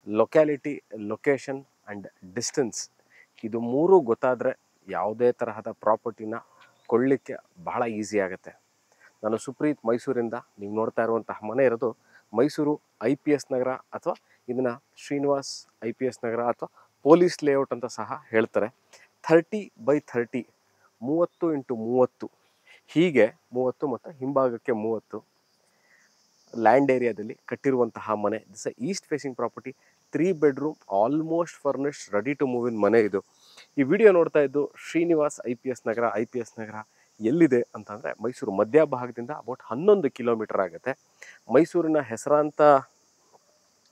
Locality, location and distance ಇದು ಮೂರು ಗೊತ್ತಾದರೆ ಯಾವುದೇ ತರಹದ ಪ್ರಾಪರ್ಟಿನ ಕೊಳ್ಳಿಕ್ಕೆ ಬಹಳ ಈಸಿ ಆಗುತ್ತೆ. ನಾನು ಸುಪ್ರೀತ್ ಮೈಸೂರಿಂದ. ನೀವು ನೋಡ್ತಾ ಇರುವಂತಹ ಮನೆ ಇರೋದು ಮೈಸೂರು IPS ನಗರ ಅಥವಾ ಇದನ್ನು ಶ್ರೀನಿವಾಸ್ IPS ನಗರ ಅಥವಾ ಪೊಲೀಸ್ ಲೇಔಟ್ ಅಂತ ಸಹ ಹೇಳ್ತಾರೆ. 30/30 30x30 ಹೀಗೆ 30 ಮತ್ತು ಹಿಂಭಾಗಕ್ಕೆ 30 ಲ್ಯಾಂಡ್ ಏರಿಯಾದಲ್ಲಿ ಕಟ್ಟಿರುವಂತಹ ಮನೆ. This east facing property, 3 bedroom, almost furnished, ready to move in ಮನೆ ಇದು. ಈ ವಿಡಿಯೋ ನೋಡ್ತಾ ಇದ್ದು ಶ್ರೀನಿವಾಸ್ IPS ನಗರ ಎಲ್ಲಿದೆ ಅಂತಂದರೆ ಮೈಸೂರು ಮಧ್ಯಭಾಗದಿಂದ ಅಬೌಟ್ 11 ಕಿಲೋಮೀಟರ್ ಆಗುತ್ತೆ. ಮೈಸೂರಿನ ಹೆಸರಾಂತ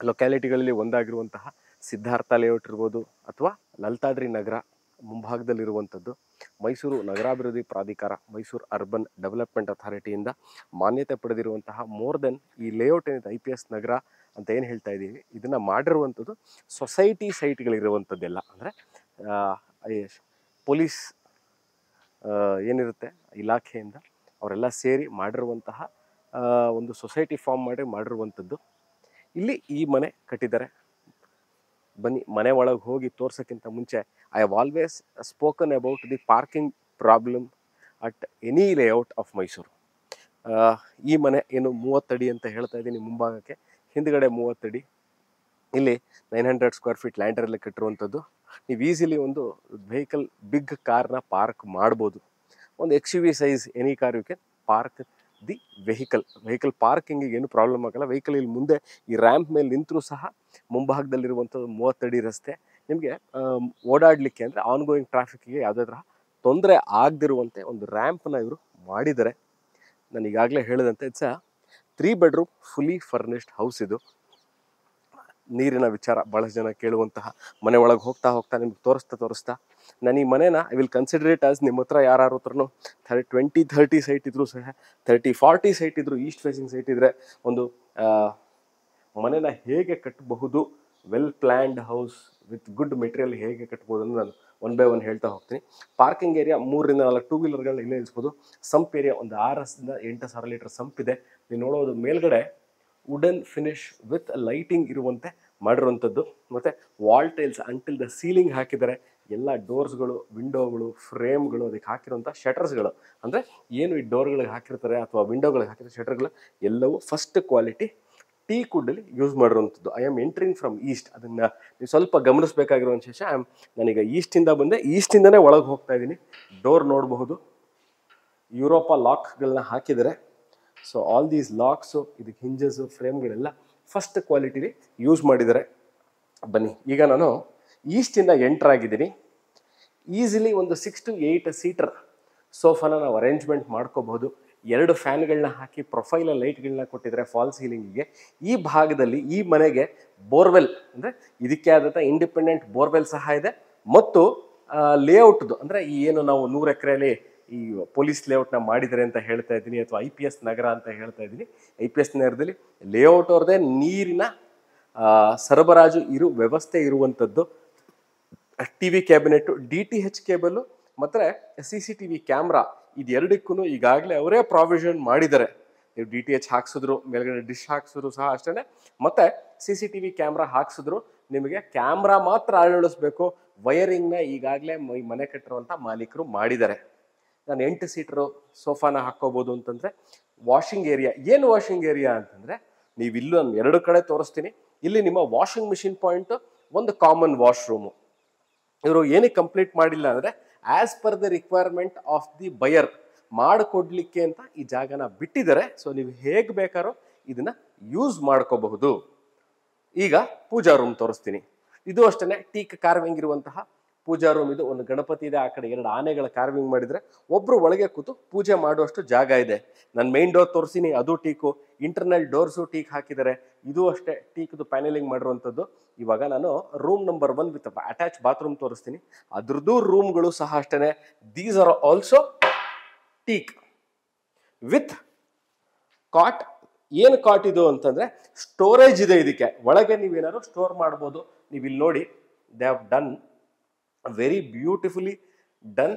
ಲೊಕ್ಯಾಲಿಟಿಗಳಲ್ಲಿ ಒಂದಾಗಿರುವಂತಹ ಸಿದ್ಧಾರ್ಥ ಲೇಔಟ್ ಇರ್ಬೋದು ಅಥವಾ ಲಲಿತಾದ್ರಿ ನಗರ ಮುಂಭಾಗದಲ್ಲಿರುವಂಥದ್ದು. ಮೈಸೂರು ನಗರಾಭಿವೃದ್ಧಿ ಪ್ರಾಧಿಕಾರ, ಮೈಸೂರು ಅರ್ಬನ್ ಡೆವಲಪ್ಮೆಂಟ್ ಅಥಾರಿಟಿಯಿಂದ ಮಾನ್ಯತೆ ಪಡೆದಿರುವಂತಹ ಮೋರ್ ದೆನ್ ಈ ಲೇಔಟ್ ಏನಿದೆ IPS ನಗರ ಅಂತ ಏನು ಹೇಳ್ತಾ ಇದ್ದೀವಿ, ಇದನ್ನು ಮಾಡಿರುವಂಥದ್ದು ಸೊಸೈಟಿ ಸೈಟ್ಗಳಿರುವಂಥದ್ದೆಲ್ಲ. ಅಂದರೆ ಪೊಲೀಸ್ ಏನಿರುತ್ತೆ ಇಲಾಖೆಯಿಂದ ಅವರೆಲ್ಲ ಸೇರಿ ಮಾಡಿರುವಂತಹ ಒಂದು ಸೊಸೈಟಿ ಫಾರ್ಮ್ ಮಾಡಿರುವಂಥದ್ದು. ಇಲ್ಲಿ ಈ ಮನೆ ಕಟ್ಟಿದ್ದಾರೆ. ಬನ್ನಿ ಮನೆ ಒಳಗೆ ಹೋಗಿ ತೋರ್ಸೋಕ್ಕಿಂತ ಮುಂಚೆ I have always spoken about the parking problem at any layout of Mysuru. ಈ ಮನೆ ಏನು 30 ಅಡಿ ಅಂತ ಹೇಳ್ತಾ ಇದ್ದೀನಿ ಮುಂಭಾಗಕ್ಕೆ, ಹಿಂದ್ಗಡೆ 30 ಅಡಿ. ಇಲ್ಲಿ 900 ಸ್ಕ್ವೇರ್ ಫೀಟ್ ಲ್ಯಾಂಡರಲ್ಲಿ ಕಟ್ಟಿರುವಂಥದ್ದು. ನೀವು ಈಸಿಲಿ ಒಂದು ವೆಹಿಕಲ್ ಬಿಗ್ ಕಾರ್ನ ಪಾರ್ಕ್ ಮಾಡ್ಬೋದು. ಒಂದು XUV size any car you can park the vehicle ಪಾರ್ಕಿಂಗಿಗೆ ಏನು ಪ್ರಾಬ್ಲಮ್ ಆಗಲ್ಲ. ವೆಹಿಕಲ್ ಇಲ್ಲಿ ಮುಂದೆ ಈ ರ್ಯಾಂಪ್ ಮೇಲೆ ನಿಂತರೂ ಸಹ ಮುಂಭಾಗದಲ್ಲಿರುವಂಥದ್ದು 30 ಅಡಿ ರಸ್ತೆ. ನಿಮಗೆ ಓಡಾಡಲಿಕ್ಕೆ ಅಂದರೆ ಆನ್ಗೋಯಿಂಗ್ ಟ್ರಾಫಿಕ್ಗೆ ಯಾವುದೇ ತರಹ ತೊಂದರೆ ಆಗದಿರುವಂತೆ ಒಂದು ರ್ಯಾಂಪ್ನ ಇವರು ಮಾಡಿದ್ದಾರೆ. ನಾನು ಈಗಾಗಲೇ ಹೇಳಿದಂತೆ it's 3 bedroom fully furnished house ಇದು. ನೀರಿನ ವಿಚಾರ ಭಾಳಷ್ಟು ಜನ ಕೇಳುವಂತಹ ಮನೆ ಒಳಗೆ ಹೋಗ್ತಾ ನಿಮ್ಗೆ ತೋರಿಸ್ತಾ ನಾನು ಈ ಮನೇನ I will consider it as ನಿಮ್ಮ ಹತ್ರ ಯಾರ ಹತ್ರನೂ 20-30 ಸೈಟ್ ಇದ್ರೂ ಸಹ 30-40 ಸೈಟ್ ಇದ್ರೂ ಈಸ್ಟ್ ಫೇಸಿಂಗ್ ಸೈಟ್ ಇದ್ದರೆ ಒಂದು ಮನೆನ ಹೇಗೆ ಕಟ್ಟಬಹುದು, well planned house with good material ಹೇಗೆ ಕಟ್ಬೋದು ಅಂತ ನಾನು 1 by 1 ಹೇಳ್ತಾ ಹೋಗ್ತೀನಿ. ಪಾರ್ಕಿಂಗ್ ಏರಿಯಾ 3-4 2 ವೀಲರ್ಗಳನ್ನ ಇಲ್ಲೇ ನಿಲ್ಲಿಸ್ಬೋದು. ಸಂಪ್ ಏರಿಯಾ ಒಂದು 6-8 ಲೀಟರ್ ಸಂಪ್ ಇದೆ. ನೀವು ನೋಡೋದು ಮೇಲ್ಗಡೆ ವುಡನ್ ಫಿನಿಶ್ ವಿತ್ ಲೈಟಿಂಗ್ ಇರುವಂತೆ ಮಾಡಿರುವಂಥದ್ದು. ಮತ್ತು wall tiles until the ceiling ಹಾಕಿದ್ದಾರೆ. ಎಲ್ಲ ಡೋರ್ಸ್ಗಳು, ವಿಂಡೋಗಳು, ಫ್ರೇಮ್ಗಳು, ಅದಕ್ಕೆ ಹಾಕಿರುವಂಥ ಶಟರ್ಸ್ಗಳು, ಅಂದರೆ ಏನು ಈ ಡೋರ್ಗಳಿಗೆ ಹಾಕಿರ್ತಾರೆ ಅಥವಾ ವಿಂಡೋಗಳಿಗೆ ಹಾಕಿರೋ ಶಟರ್ಗಳು ಎಲ್ಲವೂ ಫಸ್ಟ್ ಕ್ವಾಲಿಟಿ ಟೀ ಕುಡ್ಡಲ್ಲಿ ಯೂಸ್ ಮಾಡಿರುವಂಥದ್ದು. I am entering from East. ಅದನ್ನು ನೀವು ಸ್ವಲ್ಪ ಗಮನಿಸಬೇಕಾಗಿರೋ ವಿಶೇಷ, ನಾನೀಗ ಈಸ್ಟಿಂದ ಬಂದೆ, ಈಸ್ಟಿಂದನೇ ಒಳಗೆ ಹೋಗ್ತಾ ಇದ್ದೀನಿ. ಡೋರ್ ನೋಡಬಹುದು, ಯುರೋಪಾ ಲಾಕ್ಗಳನ್ನ ಹಾಕಿದ್ದಾರೆ. ಸೊ ಆಲ್ ದೀಸ್ ಲಾಕ್ಸು, ಇದಕ್ಕೆ ಹಿಂಜಸ್ಸು, ಫ್ರೇಮ್ಗಳೆಲ್ಲ ಫಸ್ಟ್ ಕ್ವಾಲಿಟಿಲಿ ಯೂಸ್ ಮಾಡಿದ್ದಾರೆ. ಬನ್ನಿ ಈಗ ನಾನು ಈಸ್ಟಿಂದ ಎಂಟರ್ ಆಗಿದ್ದೀನಿ. ಈಸಿಲಿ ಒಂದು 6 to 8 ಸೀಟರ್ ಸೋಫಾನ ನಾವು ಅರೇಂಜ್ಮೆಂಟ್ ಮಾಡ್ಕೋಬಹುದು. 2 ಫ್ಯಾನ್ಗಳನ್ನ ಹಾಕಿ ಪ್ರೊಫೈಲ ಲೈಟ್ಗಳನ್ನ ಕೊಟ್ಟಿದ್ದಾರೆ ಫಾಲ್ ಸೀಲಿಂಗಿಗೆ. ಈ ಭಾಗದಲ್ಲಿ ಈ ಮನೆಗೆ ಬೋರ್ವೆಲ್, ಅಂದರೆ ಇದಕ್ಕೆ ಆದಂಥ ಇಂಡಿಪೆಂಡೆಂಟ್ ಬೋರ್ವೆಲ್ ಸಹ ಇದೆ. ಮತ್ತು ಲೇಔಟ್ದು ಅಂದರೆ ಈ ಏನು ನಾವು 100 ಎಕರೆಯಲ್ಲಿ ಈ ಪೊಲೀಸ್ ಲೇಔಟ್ನ ಮಾಡಿದ್ದಾರೆ ಅಂತ ಹೇಳ್ತಾ ಇದ್ದೀನಿ, ಅಥವಾ IPS ನಗರ ಅಂತ ಹೇಳ್ತಾ ಇದ್ದೀನಿ. IPS ನಗರದಲ್ಲಿ ಲೇಔಟ್ ಅವ್ರದ್ದೇ ನೀರಿನ ಸರಬರಾಜು ವ್ಯವಸ್ಥೆ ಇರುವಂಥದ್ದು. TV ಕ್ಯಾಬಿನೆಟ್ಟು, DTH ಕೇಬಲ್ಲು ಮತ್ತು CCTV ಕ್ಯಾಮ್ರಾ, ಇದೆರಡಕ್ಕೂ ಈಗಾಗಲೇ ಅವರೇ ಪ್ರಾವಿಷನ್ ಮಾಡಿದ್ದಾರೆ. ನೀವು DTH ಹಾಕ್ಸಿದ್ರು, ಮೇಲ್ಗಡೆ ಡಿಶ್ ಹಾಕ್ಸಿದ್ರು ಸಹ ಅಷ್ಟೇ. ಮತ್ತು CCTV ಕ್ಯಾಮ್ರಾ ಹಾಕ್ಸಿದ್ರು ನಿಮಗೆ ಕ್ಯಾಮ್ರಾ ಮಾತ್ರ ಅಳವಡಿಸ್ಬೇಕು. ವಯರಿಂಗ್ನ ಈಗಾಗಲೇ ಮನೆ ಕಟ್ಟಿರುವಂಥ ಮಾಲೀಕರು ಮಾಡಿದ್ದಾರೆ. ನಾನು 8 ಸೀಟರು ಸೋಫಾನ ಹಾಕ್ಕೋಬೋದು ಅಂತಂದರೆ ವಾಷಿಂಗ್ ಏರಿಯಾ. ಏನು ವಾಷಿಂಗ್ ಏರಿಯಾ ಅಂತಂದರೆ, ನೀವು ಇಲ್ಲೂ ನಾನು 2 ಕಡೆ ತೋರಿಸ್ತೀನಿ. ಇಲ್ಲಿ ನಿಮ್ಮ ವಾಷಿಂಗ್ ಮಿಷಿನ್ ಪಾಯಿಂಟು, ಒಂದು ಕಾಮನ್ ವಾಶ್ರೂಮು. ಇವರು ಏನಕ್ಕೆ ಕಂಪ್ಲೀಟ್ ಮಾಡಿಲ್ಲ ಅಂದರೆ as per the requirement of the buyer ಮಾಡಿಕೊಡ್ಲಿಕ್ಕೆ ಅಂತ ಈ ಜಾಗನ ಬಿಟ್ಟಿದ್ದಾರೆ. ಸೊ ನೀವು ಹೇಗೆ ಬೇಕಾದ್ರೂ ಇದನ್ನು ಯೂಸ್ ಮಾಡ್ಕೋಬಹುದು. ಈಗ ಪೂಜಾ ರೂಮ್ ತೋರಿಸ್ತೀನಿ. ಇದು ಅಷ್ಟೇ ಟೀಕ್ ಕಾರ್ವಿಂಗ್ ಇರುವಂತಹ ಪೂಜಾ ರೂಮ್. ಇದು ಒಂದು ಗಣಪತಿ ಇದೆ, ಆ ಕಡೆ 2 ಆನೆಗಳ ಕಾರ್ವಿಂಗ್ ಮಾಡಿದರೆ ಒಬ್ಬರು ಒಳಗೆ ಕೂತು ಪೂಜೆ ಮಾಡುವಷ್ಟು ಜಾಗ ಇದೆ. ನಾನು ಮೈನ್ ಡೋರ್ ತೋರಿಸ್ತೀನಿ, ಅದು ಟೀಕು. ಇಂಟರ್ನಲ್ ಡೋರ್ಸು ಟೀಕ್ ಹಾಕಿದ್ದಾರೆ, ಇದು ಅಷ್ಟೇ ಟೀಕ್ದು ಪ್ಯಾನೆಲಿಂಗ್ ಮಾಡಿರುವಂಥದ್ದು. ಇವಾಗ ನಾನು room number 1 with attach bathroom ತೋರಿಸ್ತೀನಿ. ಅದ್ರದ್ದು ರೂಮ್ಗಳು ಸಹ ಅಷ್ಟೇ. These are also teak with cot. ಏನು ಕಾಟ್ ಇದು ಅಂತಂದರೆ ಸ್ಟೋರೇಜ್ ಇದೆ. ಇದಕ್ಕೆ ಒಳಗೆ ನೀವೇನಾದ್ರು ಸ್ಟೋರ್ ಮಾಡ್ಬೋದು. ನೀವು ಇಲ್ಲಿ ನೋಡಿ, they have done very beautifully done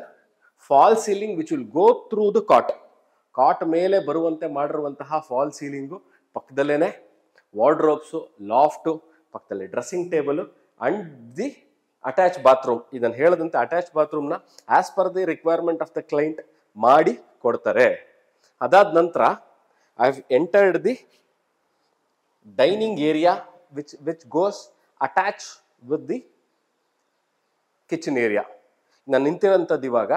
fall ceiling which will go through the cot ಮೇಲೆ ಬರುವಂತೆ ಮಾಡಿರುವಂತಹ ಫಾಲ್ ಸೀಲಿಂಗು. ಪಕ್ಕದಲ್ಲೇನೆ ವಾರ್ಡ್ರೋಬ್ಸು, ಲಾಫ್ಟು, ಪಕ್ಕದಲ್ಲಿ dressing table and the attach bathroom. ಇದನ್ನು ಹೇಳದಂತೆ ಅಟ್ಯಾಚ್ ಬಾತ್ರೂಮ್ನ as per the requirement of the client ಮಾಡಿ ಕೊಡ್ತಾರೆ. ಅದಾದ ನಂತರ I have entered the dining area which goes attach with the kitchen area. ನಾನು ನಿಂತಿರೋಂಥದ್ದು ಇವಾಗ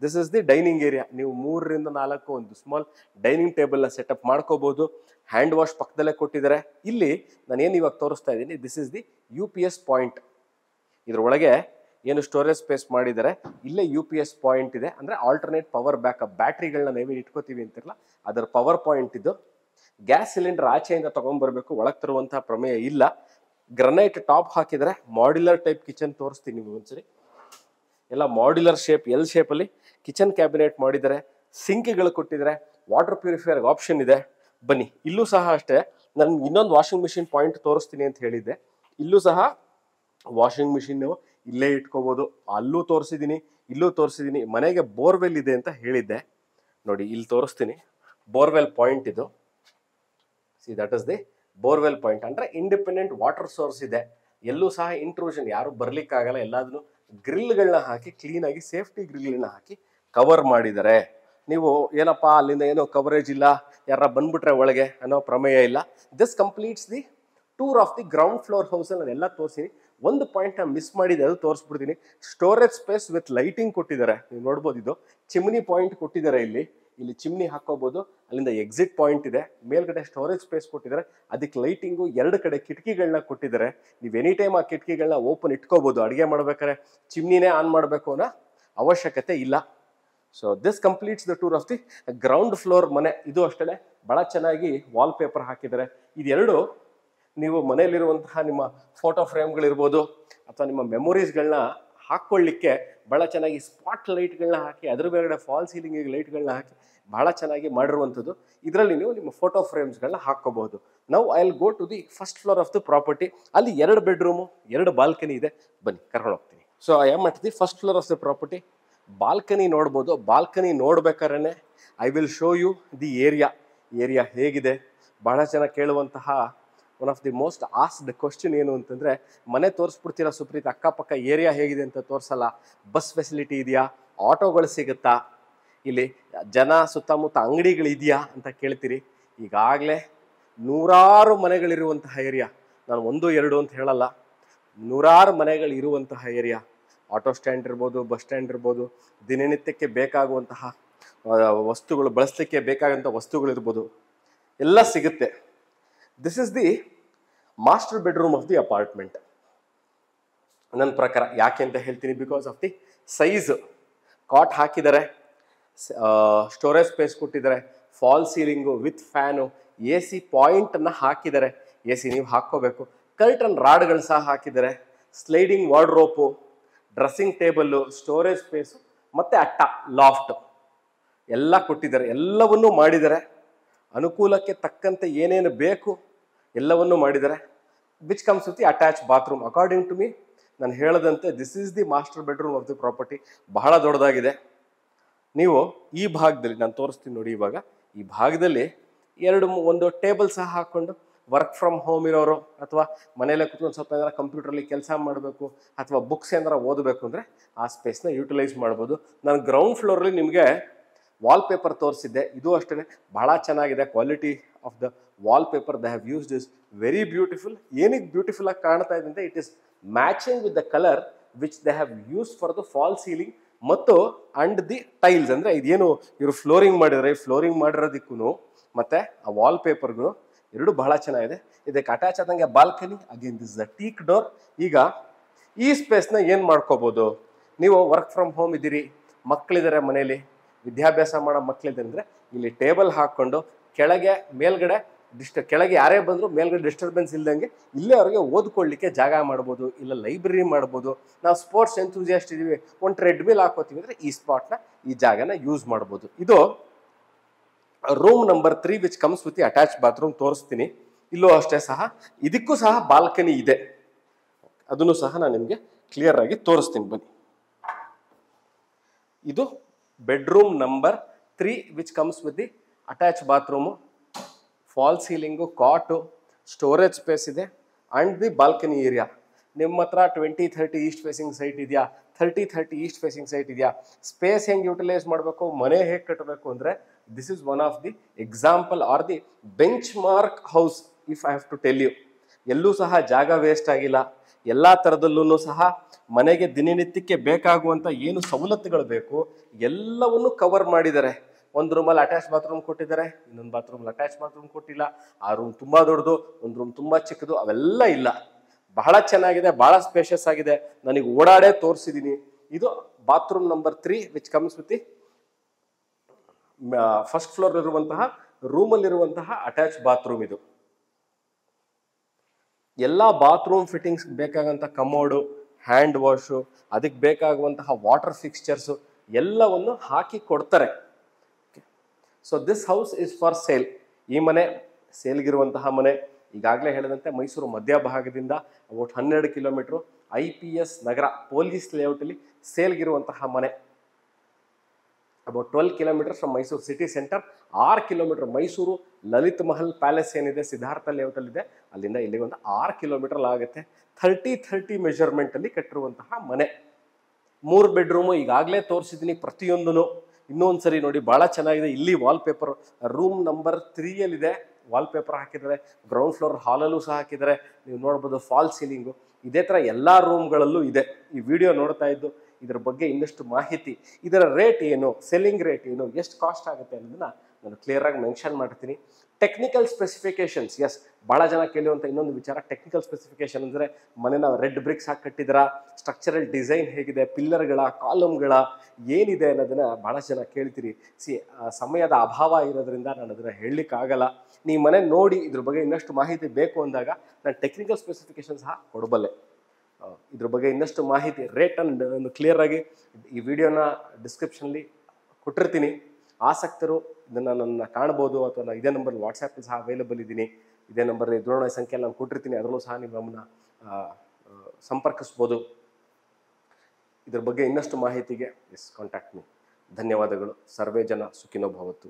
this is the dining area. ನೀವು 3 ರಿಂದ 4 ಒಂದು ಸ್ಮಾಲ್ ಡೈನಿಂಗ್ ಟೇಬಲ್ನ ಸೆಟಪ್ ಮಾಡ್ಕೋಬಹುದು. ಹ್ಯಾಂಡ್ ವಾಶ್ ಪಕ್ಕದಲ್ಲೇ ಕೊಟ್ಟಿದ್ದಾರೆ. ಇಲ್ಲಿ ನಾನು ಏನು ಇವಾಗ ತೋರಿಸ್ತಾ ಇದ್ದೀನಿ, this is the UPS point. ಇದರೊಳಗೆ ಏನು ಸ್ಟೋರೇಜ್ ಸ್ಪೇಸ್ ಮಾಡಿದ್ದಾರೆ, ಇಲ್ಲೇ UPS ಪಾಯಿಂಟ್ ಇದೆ. ಅಂದರೆ ಆಲ್ಟರ್ನೇಟ್ ಪವರ್ ಬ್ಯಾಕಪ್, ಬ್ಯಾಟ್ರಿಗಳನ್ನ ನಾವೇನು ಇಟ್ಕೋತೀವಿ ಅಂತಿರಲ್ಲ ಅದರ ಪವರ್ ಪಾಯಿಂಟ್ ಇದು. ಗ್ಯಾಸ್ ಸಿಲಿಂಡರ್ ಆಚೆಯಿಂದ ತೊಗೊಂಡ್ಬರ್ಬೇಕು, ಒಳಗೆ ತರುವಂತಹ ಪ್ರಮೇಯ ಇಲ್ಲ. ಗ್ರನೈಟ್ ಟಾಪ್ ಹಾಕಿದರೆ ಮಾಡ್ಯುಲರ್ ಟೈಪ್ ಕಿಚನ್ ತೋರಿಸ್ತೀನಿ ನಿಮಗೆ ಒಂದ್ಸರಿ. ಎಲ್ಲ ಮಾಡ್ಯುಲರ್ ಶೇಪ್, ಎಲ್ ಶೇಪಲ್ಲಿ ಕಿಚನ್ ಕ್ಯಾಬಿನೆಟ್ ಮಾಡಿದ್ದಾರೆ. ಸಿಂಕ್ಗಳು ಕೊಟ್ಟಿದ್ದಾರೆ, ವಾಟರ್ ಪ್ಯೂರಿಫೈಯರ್ ಆಪ್ಷನ್ ಇದೆ. ಬನ್ನಿ, ಇಲ್ಲೂ ಸಹ ಅಷ್ಟೇ. ನಾನು ಇನ್ನೊಂದು ವಾಷಿಂಗ್ ಮಿಷಿನ್ ಪಾಯಿಂಟ್ ತೋರಿಸ್ತೀನಿ ಅಂತ ಹೇಳಿದ್ದೆ. ಇಲ್ಲೂ ಸಹ ವಾಷಿಂಗ್ ಮಿಷಿನ್ ಇಲ್ಲೇ ಇಟ್ಕೋಬೋದು. ಅಲ್ಲೂ ತೋರಿಸಿದ್ದೀನಿ, ಇಲ್ಲೂ ತೋರಿಸಿದ್ದೀನಿ. ಮನೆಗೆ ಬೋರ್ವೆಲ್ ಇದೆ ಅಂತ ಹೇಳಿದ್ದೆ, ನೋಡಿ ಇಲ್ಲಿ ತೋರಿಸ್ತೀನಿ. ಬೋರ್ವೆಲ್ ಪಾಯಿಂಟ್ ಇದು. See that is the borewell point. ಅಂದರೆ ಇಂಡಿಪೆಂಡೆಂಟ್ ವಾಟರ್ ಸೋರ್ಸ್ ಇದೆ. ಎಲ್ಲೂ ಸಹ ಇಂಟ್ರೂಷನ್ ಯಾರು ಬರ್ಲಿಕ್ಕಾಗಲ್ಲ. ಎಲ್ಲದನ್ನು ಗ್ರಿಲ್ಗಳನ್ನ ಹಾಕಿ ಕ್ಲೀನಾಗಿ ಸೇಫ್ಟಿ ಗ್ರಿಲ್ಗಳನ್ನ ಹಾಕಿ ಕವರ್ ಮಾಡಿದ್ದಾರೆ. ನೀವು ಏನಪ್ಪ ಅಲ್ಲಿಂದ ಏನೋ ಕವರೇಜ್ ಇಲ್ಲ, ಯಾರ ಬಂದ್ಬಿಟ್ರೆ ಒಳಗೆ ಅನ್ನೋ ಪ್ರಮೇಯ ಇಲ್ಲ. This completes the tour of the ground floor ಹೌಸಲ್ಲಿ ನಾನು ಎಲ್ಲ ತೋರಿಸಿನಿ. ಒಂದು ಪಾಯಿಂಟ್ ನಾನು ಮಿಸ್ ಮಾಡಿದೆ, ಅದು ತೋರಿಸ್ಬಿಡ್ತೀನಿ. ಸ್ಟೋರೇಜ್ ಸ್ಪೇಸ್ ವಿತ್ ಲೈಟಿಂಗ್ ಕೊಟ್ಟಿದ್ದಾರೆ. ನೀವು ನೋಡ್ಬೋದು, ಇದು ಚಿಮ್ನಿ ಪಾಯಿಂಟ್ ಕೊಟ್ಟಿದ್ದಾರೆ. ಇಲ್ಲಿ ಚಿಮ್ನಿ ಹಾಕೋಬಹುದು. ಅಲ್ಲಿಂದ ಎಕ್ಸಿಟ್ ಪಾಯಿಂಟ್ ಇದೆ. ಮೇಲ್ಗಡೆ ಸ್ಟೋರೇಜ್ ಸ್ಪೇಸ್ ಕೊಟ್ಟಿದ್ದಾರೆ. ಅದಕ್ಕೆ ಲೈಟಿಂಗು 2 ಕಡೆ ಕಿಟಕಿಗಳನ್ನ ಕೊಟ್ಟಿದ್ದಾರೆ. ನೀವು ಎನಿ ಟೈಮ್ ಆ ಕಿಟಕಿಗಳನ್ನ ಓಪನ್ ಇಟ್ಕೋಬಹುದು. ಅಡುಗೆ ಮಾಡ್ಬೇಕಾದ್ರೆ ಚಿಮ್ನಿನೇ ಆನ್ ಮಾಡಬೇಕು ಅನ್ನೋ ಅವಶ್ಯಕತೆ ಇಲ್ಲ. So this completes the tour of the ground floor ಮನೆ. ಇದು ಅಷ್ಟೇ ಬಹಳ ಚೆನ್ನಾಗಿ ವಾಲ್ ಪೇಪರ್ ಹಾಕಿದ್ದಾರೆ. ಇದೆರಡು ನೀವು ಮನೆಯಲ್ಲಿರುವಂತಹ ನಿಮ್ಮ ಫೋಟೋ ಫ್ರೇಮ್ಗಳಿರ್ಬೋದು ಅಥವಾ ನಿಮ್ಮ ಮೆಮೊರೀಸ್ಗಳನ್ನ ಹಾಕ್ಕೊಳ್ಳಿಕ್ಕೆ ಬಹಳ ಚೆನ್ನಾಗಿ ಸ್ಪಾಟ್ ಲೈಟ್ಗಳನ್ನ ಹಾಕಿ ಅದ್ರ ಮೇಲ್ಗಡೆ ಫಾಲ್ ಸೀಲಿಂಗಿಗೆ ಲೈಟ್ಗಳನ್ನ ಹಾಕಿ ಬಹಳ ಚೆನ್ನಾಗಿ ಮಾಡಿರುವಂಥದ್ದು. ಇದರಲ್ಲಿ ನೀವು ನಿಮ್ಮ ಫೋಟೋ ಫ್ರೇಮ್ಸ್ಗಳನ್ನ ಹಾಕ್ಕೋಬಹುದು. ನಾವು I will go to the first floor of the property. ಅಲ್ಲಿ 2 ಬೆಡ್ರೂಮು 2 ಬಾಲ್ಕನಿ ಇದೆ. ಬನ್ನಿ ಕರ್ಕೊಂಡು ಹೋಗ್ತೀನಿ. So I am at the first floor of the property. Balcony ನೋಡ್ಬೋದು. ಬಾಲ್ಕನಿ ನೋಡ್ಬೇಕಾದ್ರೆ I will show you the area ಹೇಗಿದೆ. ಬಹಳ ಜನ ಕೇಳುವಂತಹ one of the most asked question ಏನು ಅಂತಂದರೆ, ಮನೆ ತೋರಿಸ್ಬಿಡ್ತೀರಾ ಸುಪ್ರೀತ್, ಅಕ್ಕಪಕ್ಕ ಏರಿಯಾ ಹೇಗಿದೆ ಅಂತ ತೋರಿಸಲ್ಲ, ಬಸ್ ಫೆಸಿಲಿಟಿ ಇದೆಯಾ, ಆಟೋಗಳು ಸಿಗುತ್ತಾ, ಇಲ್ಲಿ ಜನ ಸುತ್ತಮುತ್ತ ಅಂಗಡಿಗಳಿದೆಯಾ ಅಂತ ಕೇಳ್ತೀರಿ. ಈಗಾಗಲೇ 100 ಮನೆಗಳಿರುವಂತಹ ಏರಿಯಾ. ನಾನು 1, 2 ಅಂತ ಹೇಳಲ್ಲ, 100 ಮನೆಗಳಿರುವಂತಹ ಏರಿಯಾ. ಆಟೋ ಸ್ಟ್ಯಾಂಡ್ ಇರ್ಬೋದು, ಬಸ್ ಸ್ಟ್ಯಾಂಡ್ ಇರ್ಬೋದು, ದಿನನಿತ್ಯಕ್ಕೆ ಬೇಕಾಗುವಂತಹ ವಸ್ತುಗಳು, ಬಳಸಲಿಕ್ಕೆ ಬೇಕಾದಂಥ ವಸ್ತುಗಳಿರ್ಬೋದು, ಎಲ್ಲ ಸಿಗುತ್ತೆ. This is the master bedroom of the apartment ನನ್ನ ಪ್ರಕಾರ. ಯಾಕೆ ಅಂತ ಹೇಳ್ತೀನಿ, ಬಿಕಾಸ್ ಆಫ್ ದಿ ಸೈಜ್. ಕಾಟ್ ಹಾಕಿದ್ದಾರೆ, ಸ್ಟೋರೇಜ್ ಸ್ಪೇಸ್ ಕೊಟ್ಟಿದ್ದಾರೆ, fall ceiling with fan, AC ಪಾಯಿಂಟನ್ನು ಹಾಕಿದ್ದಾರೆ. AC ನೀವು ಹಾಕ್ಕೋಬೇಕು. ಕರ್ಟನ್ ರಾಡ್ಗಳು ಸಹ ಹಾಕಿದ್ದಾರೆ. Sliding ವಾರ್ಡ್ರೋಪು, dressing table, storage space ಮತ್ತು ಅಟ್ಟ ಲಾಫ್ಟ್ ಎಲ್ಲ ಕೊಟ್ಟಿದ್ದಾರೆ. ಎಲ್ಲವನ್ನೂ ಮಾಡಿದ್ದಾರೆ. ಅನುಕೂಲಕ್ಕೆ ತಕ್ಕಂತೆ ಏನೇನು ಬೇಕು ಎಲ್ಲವನ್ನೂ ಮಾಡಿದ್ದಾರೆ. Which comes with the attach bathroom. According to me, ನಾನು ಹೇಳದಂತೆ this is the master bedroom of the property. ಬಹಳ ದೊಡ್ಡದಾಗಿದೆ. ನೀವು ಈ ಭಾಗದಲ್ಲಿ ನಾನು ತೋರಿಸ್ತೀನಿ ನೋಡಿ. ಇವಾಗ ಈ ಭಾಗದಲ್ಲಿ ಒಂದು ಟೇಬಲ್ ಸಹ ಹಾಕ್ಕೊಂಡು ವರ್ಕ್ ಫ್ರಮ್ ಹೋಮ್ ಇರೋರು ಅಥವಾ ಮನೆಯಲ್ಲೇ ಕೂತ್ಕೊಂಡು ಸ್ವಲ್ಪ ಏನಾರ ಕಂಪ್ಯೂಟರ್ಲಿ ಕೆಲಸ ಮಾಡಬೇಕು ಅಥವಾ ಬುಕ್ಸ್ ಏನಾರ ಓದಬೇಕು ಅಂದರೆ ಆ ಸ್ಪೇಸ್ನ ಯೂಟಿಲೈಸ್ ಮಾಡ್ಬೋದು. ನಾನು ಗ್ರೌಂಡ್ ಫ್ಲೋರಲ್ಲಿ ನಿಮಗೆ ವಾಲ್ ಪೇಪರ್ ತೋರಿಸಿದ್ದೆ. ಇದು ಅಷ್ಟೇ ಬಹಳ ಚೆನ್ನಾಗಿದೆ. Quality of the wall paper they have used is very beautiful. ಏನಕ್ಕೆ ಬ್ಯೂಟಿಫುಲ್ ಆಗಿ ಕಾಣ್ತಾ ಇದೆ ಅಂದರೆ, it is matching with the colour which they have used for the fall ceiling ಮತ್ತು ಅಂಡ್ ದಿ ಟೈಲ್ಸ್. ಅಂದರೆ ಇದೇನು ಇವರು ಫ್ಲೋರಿಂಗ್ ಮಾಡಿದರೆ, ಫ್ಲೋರಿಂಗ್ ಮಾಡಿರೋದಕ್ಕೂ ಮತ್ತು ಆ ವಾಲ್ ಪೇಪರ್ಗೂ ಎರಡು ಬಹಳ ಚೆನ್ನಾಗಿದೆ. ಇದಕ್ಕೆ ಅಟ್ಯಾಚ್ ಆದಂಗೆ balcony. Again this the teak door. ಈಗ ಈ ಸ್ಪೇಸ್ನ ಏನು ಮಾಡ್ಕೋಬೋದು, ನೀವು ವರ್ಕ್ ಫ್ರಮ್ ಹೋಮ್ ಇದ್ದೀರಿ, ಮಕ್ಕಳಿದ್ದಾರೆ ಮನೇಲಿ, ವಿದ್ಯಾಭ್ಯಾಸ ಮಾಡೋ ಮಕ್ಕಳಿದೆ ಅಂದರೆ ಇಲ್ಲಿ ಟೇಬಲ್ ಹಾಕ್ಕೊಂಡು ಮೇಲ್ಗಡೆ ಕೆಳಗೆ ಯಾರೇ ಬಂದರೂ ಮೇಲ್ಗಡೆ ಡಿಸ್ಟರ್ಬೆನ್ಸ್ ಇಲ್ದಂಗೆ ಇಲ್ಲೇ ಅವ್ರಿಗೆ ಓದ್ಕೊಳ್ಳಿಕ್ಕೆ ಜಾಗ ಮಾಡ್ಬೋದು. ಇಲ್ಲ ಲೈಬ್ರರಿ ಮಾಡ್ಬೋದು. ನಾವು ಸ್ಪೋರ್ಟ್ಸ್ ಎಂಥೂಸಿಯಾಸ್ಟ್ ಇದ್ದೀವಿ, ಒಂದು ಟ್ರೆಡ್ಮಿಲ್ ಹಾಕೋತೀವಿ ಅಂದರೆ ಈ ಜಾಗನ ಯೂಸ್ ಮಾಡ್ಬೋದು. ಇದು room number 3 which comes with the attach bathroom ತೋರಿಸ್ತೀನಿ. ಇಲ್ಲೂ ಅಷ್ಟೇ ಸಹ ಇದಕ್ಕೂ ಸಹ ಬಾಲ್ಕನಿ ಇದೆ. ಅದನ್ನು ಸಹ ನಾನು ನಿಮಗೆ ಕ್ಲಿಯರ್ ಆಗಿ ತೋರಿಸ್ತೀನಿ. ಬನ್ನಿ, ಇದು bedroom number 3 which comes with the attach bathroom, fall ceiling, cot, storage space ಇದೆ, ಆ್ಯಂಡ್ ದಿ ಬಾಲ್ಕನಿ ಏರಿಯಾ. ನಿಮ್ಮ ಹತ್ರ 20-30 ಈಸ್ಟ್ ಫೇಸಿಂಗ್ ಸೈಟ್ ಇದೆಯಾ, 30-30 ಈಸ್ಟ್ ಫೇಸಿಂಗ್ ಸೈಟ್ ಇದೆಯಾ, ಸ್ಪೇಸ್ ಹೆಂಗೆ ಯುಟಿಲೈಸ್ ಮಾಡಬೇಕು, ಮನೆ ಹೇಗೆ ಕಟ್ಟಬೇಕು ಅಂದರೆ this is one of the example or the benchmark house if I have to tell you. ಎಲ್ಲೂ ಸಹ ಜಾಗ ವೇಸ್ಟ್ ಆಗಿಲ್ಲ. ಎಲ್ಲ ಥರದಲ್ಲೂ ಸಹ ಮನೆಗೆ ದಿನನಿತ್ಯಕ್ಕೆ ಬೇಕಾಗುವಂಥ ಏನು ಸವಲತ್ತುಗಳು ಬೇಕು ಎಲ್ಲವನ್ನು ಕವರ್ ಮಾಡಿದ್ದಾರೆ. ಒಂದು ರೂಮಲ್ಲಿ ಅಟ್ಯಾಚ್ ಬಾತ್ರೂಮ್ ಕೊಟ್ಟಿದ್ದಾರೆ, ಇನ್ನೊಂದು ಬಾತ್ರೂಮಲ್ಲಿ ಅಟ್ಯಾಚ್ ಬಾತ್ರೂಮ್ ಕೊಟ್ಟಿಲ್ಲ. ಆ ರೂಮ್ ತುಂಬ ದೊಡ್ಡದು, ಒಂದು ರೂಮ್ ತುಂಬ ಚಿಕ್ಕದು, ಅವೆಲ್ಲ ಇಲ್ಲ. ಬಹಳ ಚೆನ್ನಾಗಿದೆ, ಬಹಳ ಸ್ಪೇಷಿಯಸ್ ಆಗಿದೆ. ನನಗೆ ಓಡಾಡೇ ತೋರಿಸಿದ್ದೀನಿ. ಇದು bathroom number 3 which comes with the first floor ಇರುವಂತಹ ರೂಮಲ್ಲಿರುವಂತಹ ಅಟ್ಯಾಚ್ ಬಾತ್ರೂಮ್. ಇದು ಎಲ್ಲ ಬಾತ್ರೂಮ್ ಫಿಟ್ಟಿಂಗ್ಸ್ ಬೇಕಾಗಂತ ಕಮೋಡು, ಹ್ಯಾಂಡ್ ವಾಶು, ಅದಕ್ಕೆ ಬೇಕಾಗುವಂತಹ ವಾಟರ್ ಫಿಕ್ಸ್ಚರ್ಸು ಎಲ್ಲವನ್ನು ಹಾಕಿ ಕೊಡ್ತಾರೆ. So this house is for sale. ಈ ಮನೆ ಸೇಲ್ಗಿರುವಂತಹ ಮನೆ. ಈಗಾಗಲೇ ಹೇಳಿದಂತೆ ಮೈಸೂರು ಮಧ್ಯಭಾಗದಿಂದ about 12 kilometre IPS Nagar police ಲೇಔಟಲ್ಲಿ ಸೇಲ್ಗಿರುವಂತಹ ಮನೆ. About 12 kilometres from Mysuru city centre, 6 kilometre Mysuru Lalith Mahal palace ಏನಿದೆ ಸಿದ್ಧಾರ್ಥ ಲೇಔಟಲ್ಲಿದೆ, ಅಲ್ಲಿಂದ ಇಲ್ಲಿಗೆ ಒಂದು 6 ಕಿಲೋಮೀಟರ್ ಆಗುತ್ತೆ. 30-30 ಮೆಜರ್ಮೆಂಟಲ್ಲಿ ಕಟ್ಟಿರುವಂತಹ ಮನೆ. 3 ಬೆಡ್ರೂಮು ಈಗಾಗಲೇ ತೋರಿಸಿದ್ದೀನಿ ಪ್ರತಿಯೊಂದೂ. ಇನ್ನೊಂದು ಸರಿ ನೋಡಿ, ಭಾಳ ಚೆನ್ನಾಗಿದೆ. ಇಲ್ಲಿ ವಾಲ್ಪೇಪರ್ ರೂಮ್ ನಂಬರ್ 3ಯಲ್ಲಿದೆ, ವಾಲ್ಪೇಪರ್ ಹಾಕಿದ್ದಾರೆ. ಗ್ರೌಂಡ್ ಫ್ಲೋರ್ ಹಾಲಲ್ಲೂ ಸಹ ಹಾಕಿದ್ದಾರೆ. ನೀವು ನೋಡ್ಬೋದು ಫಾಲ್ ಸೀಲಿಂಗು. ಇದೇ ಥರ ಎಲ್ಲ ರೂಮ್ಗಳಲ್ಲೂ ಇದೆ. ಈ ವಿಡಿಯೋ ನೋಡ್ತಾ ಇದ್ದು ಇದರ ಬಗ್ಗೆ ಇನ್ನಷ್ಟು ಮಾಹಿತಿ, ಇದರ ರೇಟ್ ಏನು, ಸೆಲ್ಲಿಂಗ್ ರೇಟ್ ಏನು, ಎಷ್ಟು ಕಾಸ್ಟ್ ಆಗುತ್ತೆ ಅನ್ನೋದನ್ನ ನಾನು ಕ್ಲಿಯರಾಗಿ ಮೆನ್ಷನ್ ಮಾಡ್ತೀನಿ. ಟೆಕ್ನಿಕಲ್ ಸ್ಪೆಸಿಫಿಕೇಶನ್ಸ್, ಎಸ್, ಭಾಳ ಜನ ಕೇಳುವಂಥ ಇನ್ನೊಂದು ವಿಚಾರ ಟೆಕ್ನಿಕಲ್ ಸ್ಪೆಸಿಫಿಕೇಶನ್ ಅಂದರೆ ಮನೆನ ರೆಡ್ ಬ್ರಿಕ್ಸ್ ಹಾಕಿ ಕಟ್ಟಿದ್ದೀರಾ, ಸ್ಟ್ರಕ್ಚರಲ್ ಡಿಸೈನ್ ಹೇಗಿದೆ, ಪಿಲ್ಲರ್ಗಳ, ಕಾಲಮ್ಗಳ ಏನಿದೆ ಅನ್ನೋದನ್ನು ಭಾಳ ಜನ ಕೇಳ್ತೀರಿ. ಸಮಯದ ಅಭಾವ ಇರೋದ್ರಿಂದ ನಾನು ಅದನ್ನು ಹೇಳಲಿಕ್ಕಾಗಲ್ಲ. ನೀವು ಮನೆ ನೋಡಿ ಇದ್ರ ಬಗ್ಗೆ ಇನ್ನಷ್ಟು ಮಾಹಿತಿ ಬೇಕು ಅಂದಾಗ ನಾನು ಟೆಕ್ನಿಕಲ್ ಸ್ಪೆಸಿಫಿಕೇಶನ್ ಸಹ ಕೊಡಬಲ್ಲೆ. ಇದ್ರ ಬಗ್ಗೆ ಇನ್ನಷ್ಟು ಮಾಹಿತಿ ರೇಟನ್ನು ಕ್ಲಿಯರಾಗಿ ಈ ವಿಡಿಯೋನ ಡಿಸ್ಕ್ರಿಪ್ಷನ್ಲಿ ಕೊಟ್ಟಿರ್ತೀನಿ. ಆಸಕ್ತರು ಇದನ್ನು ನನ್ನ ಕಾಣ್ಬೋದು, ಅಥವಾ ಇದೇ ನಂಬರ್ ವಾಟ್ಸಾಪಲ್ಲಿ ಸಹ ಅವೈಲೇಬಲ್ ಇದ್ದೀನಿ. ಇದೇ ನಂಬರ್ಲಿ ದೂರವಾಣಿ ಸಂಖ್ಯೆ ನಾನು ಕೊಟ್ಟಿರ್ತೀನಿ, ಅದರಲ್ಲೂ ಸಹ ನೀವು ನಮ್ಮನ್ನು ಸಂಪರ್ಕಿಸ್ಬೋದು. ಇದ್ರ ಬಗ್ಗೆ ಇನ್ನಷ್ಟು ಮಾಹಿತಿಗೆ ಕಾಂಟ್ಯಾಕ್ಟ್ ಮೀ. ಧನ್ಯವಾದಗಳು. ಸರ್ವೇ ಜನ ಸುಖಿನೋ ಭವತ್ತು.